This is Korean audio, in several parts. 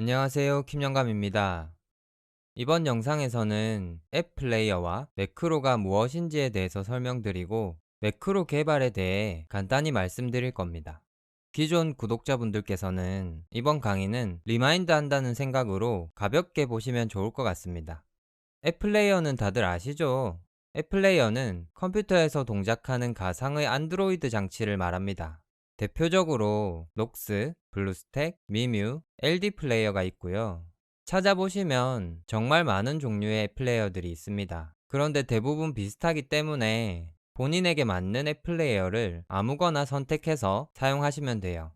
안녕하세요, 킴영감입니다. 이번 영상에서는 앱 플레이어와 매크로가 무엇인지에 대해서 설명드리고 매크로 개발에 대해 간단히 말씀드릴 겁니다. 기존 구독자분들께서는 이번 강의는 리마인드 한다는 생각으로 가볍게 보시면 좋을 것 같습니다. 앱 플레이어는 다들 아시죠? 앱 플레이어는 컴퓨터에서 동작하는 가상의 안드로이드 장치를 말합니다. 대표적으로 녹스, 블루스택, 미뮤, LD 플레이어가 있고요. 찾아보시면 정말 많은 종류의 앱 플레이어들이 있습니다. 그런데 대부분 비슷하기 때문에 본인에게 맞는 앱 플레이어를 아무거나 선택해서 사용하시면 돼요.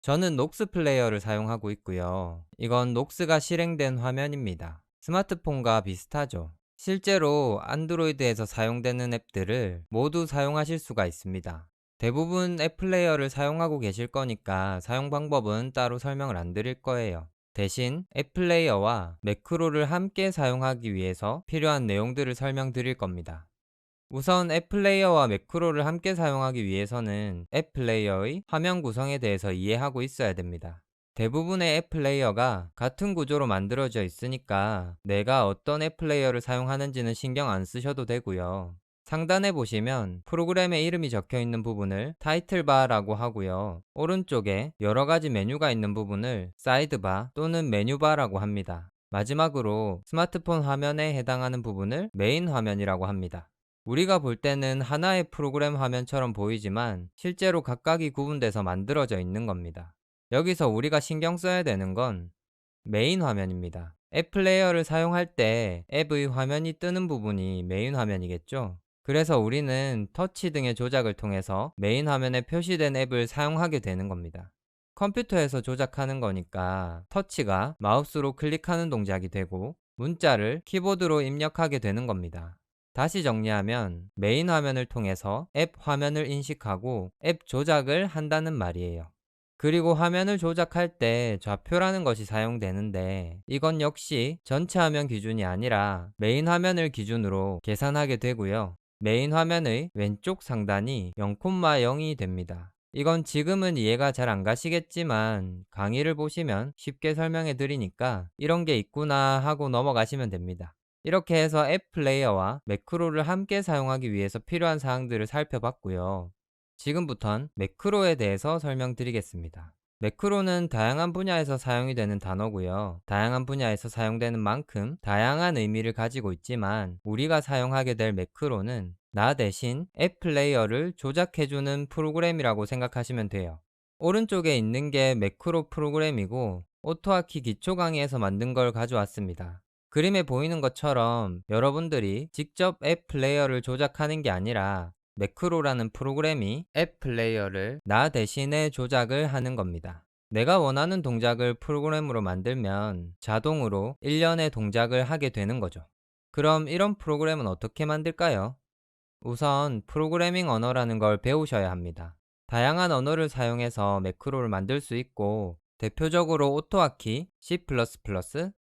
저는 녹스 플레이어를 사용하고 있고요. 이건 녹스가 실행된 화면입니다. 스마트폰과 비슷하죠. 실제로 안드로이드에서 사용되는 앱들을 모두 사용하실 수가 있습니다. 대부분 앱 플레이어를 사용하고 계실 거니까 사용 방법은 따로 설명을 안 드릴 거예요. 대신 앱 플레이어와 매크로를 함께 사용하기 위해서 필요한 내용들을 설명드릴 겁니다. 우선 앱 플레이어와 매크로를 함께 사용하기 위해서는 앱 플레이어의 화면 구성에 대해서 이해하고 있어야 됩니다. 대부분의 앱 플레이어가 같은 구조로 만들어져 있으니까 내가 어떤 앱 플레이어를 사용하는지는 신경 안 쓰셔도 되고요. 상단에 보시면 프로그램의 이름이 적혀 있는 부분을 타이틀바라고 하고요. 오른쪽에 여러 가지 메뉴가 있는 부분을 사이드바 또는 메뉴바라고 합니다. 마지막으로 스마트폰 화면에 해당하는 부분을 메인 화면이라고 합니다. 우리가 볼 때는 하나의 프로그램 화면처럼 보이지만 실제로 각각이 구분돼서 만들어져 있는 겁니다. 여기서 우리가 신경 써야 되는 건 메인 화면입니다. 앱 플레이어를 사용할 때 앱의 화면이 뜨는 부분이 메인 화면이겠죠? 그래서 우리는 터치 등의 조작을 통해서 메인 화면에 표시된 앱을 사용하게 되는 겁니다. 컴퓨터에서 조작하는 거니까 터치가 마우스로 클릭하는 동작이 되고 문자를 키보드로 입력하게 되는 겁니다. 다시 정리하면 메인 화면을 통해서 앱 화면을 인식하고 앱 조작을 한다는 말이에요. 그리고 화면을 조작할 때 좌표라는 것이 사용되는데 이건 역시 전체 화면 기준이 아니라 메인 화면을 기준으로 계산하게 되고요. 메인 화면의 왼쪽 상단이 0,0이 됩니다. 이건 지금은 이해가 잘 안 가시겠지만 강의를 보시면 쉽게 설명해 드리니까 이런 게 있구나 하고 넘어가시면 됩니다. 이렇게 해서 앱 플레이어와 매크로를 함께 사용하기 위해서 필요한 사항들을 살펴봤고요. 지금부턴 매크로에 대해서 설명드리겠습니다. 매크로는 다양한 분야에서 사용이 되는 단어고요. 다양한 분야에서 사용되는 만큼 다양한 의미를 가지고 있지만 우리가 사용하게 될 매크로는 나 대신 앱 플레이어를 조작해주는 프로그램이라고 생각하시면 돼요. 오른쪽에 있는 게 매크로 프로그램이고 오토아키 기초 강의에서 만든 걸 가져왔습니다. 그림에 보이는 것처럼 여러분들이 직접 앱 플레이어를 조작하는 게 아니라 매크로라는 프로그램이 앱 플레이어를 나 대신에 조작을 하는 겁니다. 내가 원하는 동작을 프로그램으로 만들면 자동으로 일련의 동작을 하게 되는 거죠. 그럼 이런 프로그램은 어떻게 만들까요? 우선 프로그래밍 언어라는 걸 배우셔야 합니다. 다양한 언어를 사용해서 매크로를 만들 수 있고 대표적으로 오토아키, C++,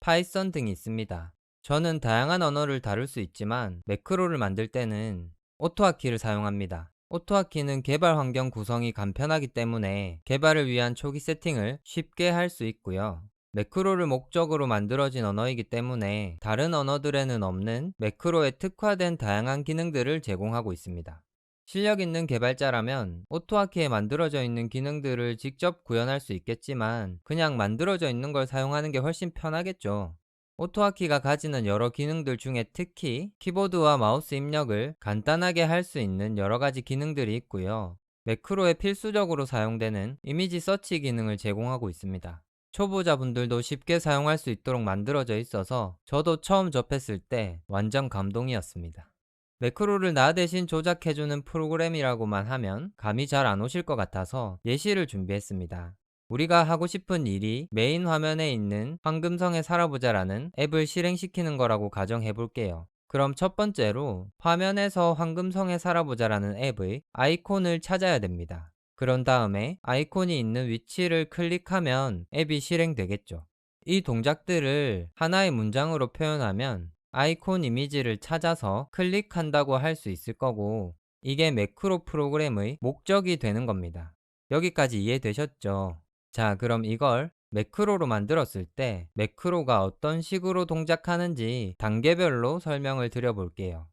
파이썬 등이 있습니다. 저는 다양한 언어를 다룰 수 있지만 매크로를 만들 때는 오토아키를 사용합니다. 오토아키는 개발 환경 구성이 간편하기 때문에 개발을 위한 초기 세팅을 쉽게 할 수 있고요. 매크로를 목적으로 만들어진 언어이기 때문에 다른 언어들에는 없는 매크로에 특화된 다양한 기능들을 제공하고 있습니다. 실력 있는 개발자라면 오토아키에 만들어져 있는 기능들을 직접 구현할 수 있겠지만 그냥 만들어져 있는 걸 사용하는 게 훨씬 편하겠죠. 오토아키가 가지는 여러 기능들 중에 특히 키보드와 마우스 입력을 간단하게 할 수 있는 여러 가지 기능들이 있고요. 매크로에 필수적으로 사용되는 이미지 서치 기능을 제공하고 있습니다. 초보자분들도 쉽게 사용할 수 있도록 만들어져 있어서 저도 처음 접했을 때 완전 감동이었습니다. 매크로를 나 대신 조작해주는 프로그램이라고만 하면 감이 잘 안 오실 것 같아서 예시를 준비했습니다. 우리가 하고 싶은 일이 메인 화면에 있는 황금성에 살아보자라는 앱을 실행시키는 거라고 가정해 볼게요. 그럼 첫 번째로 화면에서 황금성에 살아보자라는 앱의 아이콘을 찾아야 됩니다. 그런 다음에 아이콘이 있는 위치를 클릭하면 앱이 실행되겠죠. 이 동작들을 하나의 문장으로 표현하면 아이콘 이미지를 찾아서 클릭한다고 할 수 있을 거고 이게 매크로 프로그램의 목적이 되는 겁니다. 여기까지 이해되셨죠? 자, 그럼 이걸 매크로로 만들었을 때 매크로가 어떤 식으로 동작하는지 단계별로 설명을 드려볼게요.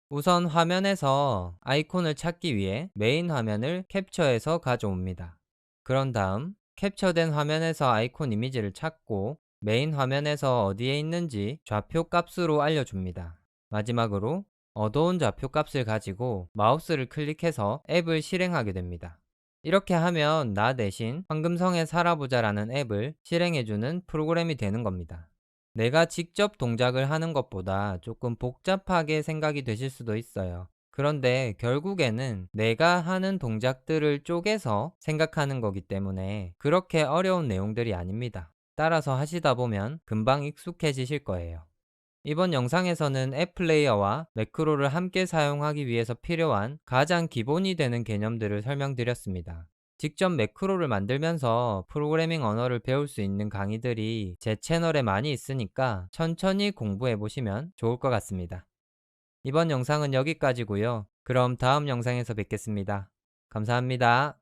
우선 화면에서 아이콘을 찾기 위해 메인 화면을 캡처해서 가져옵니다. 그런 다음 캡처된 화면에서 아이콘 이미지를 찾고 메인 화면에서 어디에 있는지 좌표 값으로 알려줍니다. 마지막으로 얻어온 좌표 값을 가지고 마우스를 클릭해서 앱을 실행하게 됩니다. 이렇게 하면 나 대신 황금성에 살아보자라는 앱을 실행해주는 프로그램이 되는 겁니다. 내가 직접 동작을 하는 것보다 조금 복잡하게 생각이 되실 수도 있어요. 그런데 결국에는 내가 하는 동작들을 쪼개서 생각하는 거기 때문에 그렇게 어려운 내용들이 아닙니다. 따라서 하시다 보면 금방 익숙해지실 거예요. 이번 영상에서는 앱 플레이어와 매크로를 함께 사용하기 위해서 필요한 가장 기본이 되는 개념들을 설명드렸습니다. 직접 매크로를 만들면서 프로그래밍 언어를 배울 수 있는 강의들이 제 채널에 많이 있으니까 천천히 공부해 보시면 좋을 것 같습니다. 이번 영상은 여기까지고요. 그럼 다음 영상에서 뵙겠습니다. 감사합니다.